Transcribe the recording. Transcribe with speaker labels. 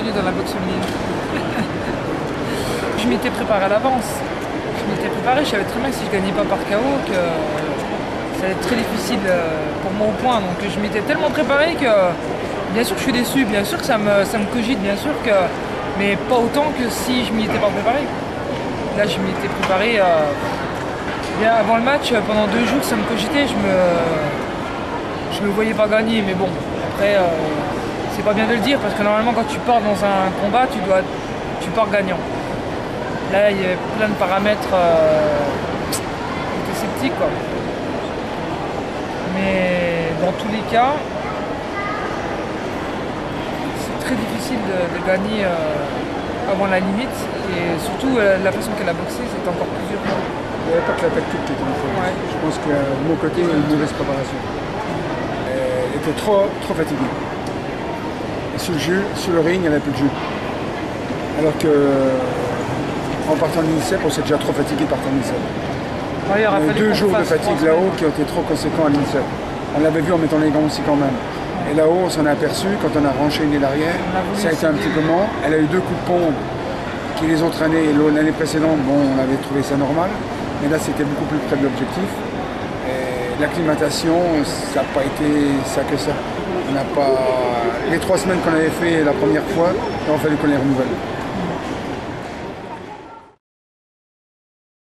Speaker 1: bienvenue dans la boxe féminine. Je m'étais préparé à l'avance. Je savais très bien que si je gagnais pas par KO, que ça allait être très difficile pour moi au point. Donc je m'étais tellement préparé que bien sûr que je suis déçu, bien sûr que ça me cogite, bien sûr que. Mais pas autant que si je m'y étais pas préparé. Là je m'y étais préparé bien avant le match, pendant 2 jours ça me cogitait, je me voyais pas gagner, mais bon, après c'est pas bien de le dire parce que normalement quand tu pars dans un combat tu pars gagnant. Là il y a plein de paramètres j'étais sceptique quoi. Mais dans tous les cas c'est très difficile de gagner avant la limite et surtout la façon qu'elle a boxé c'est encore plus dur.
Speaker 2: Il n'y avait pas que la tactique qui était différente. Ouais. Je pense que de mon côté, il y a une mauvaise préparation. Elle était trop fatiguée. Et sur le ring, elle n'avait plus de jus. Alors que en partant de l'INSEP, on s'est déjà trop fatigué de partir de l'INSEP.
Speaker 1: Ouais, il y a eu
Speaker 2: 2 jours de fatigue là-haut qui ont été trop conséquents à l'INSEP. On l'avait vu en mettant les gants aussi quand même. Et là-haut, on s'en est aperçu quand on a renchaîné l'arrière. Ça a été un petit peu moins. Elle a eu 2 coups de pompe qui les ont traînés. L'année précédente, bon, on avait trouvé ça normal. Mais là, c'était beaucoup plus près de l'objectif. L'acclimatation, ça n'a pas été ça que ça. On n'a pas... Les 3 semaines qu'on avait fait la première fois, il a fallu qu'on les renouvelle.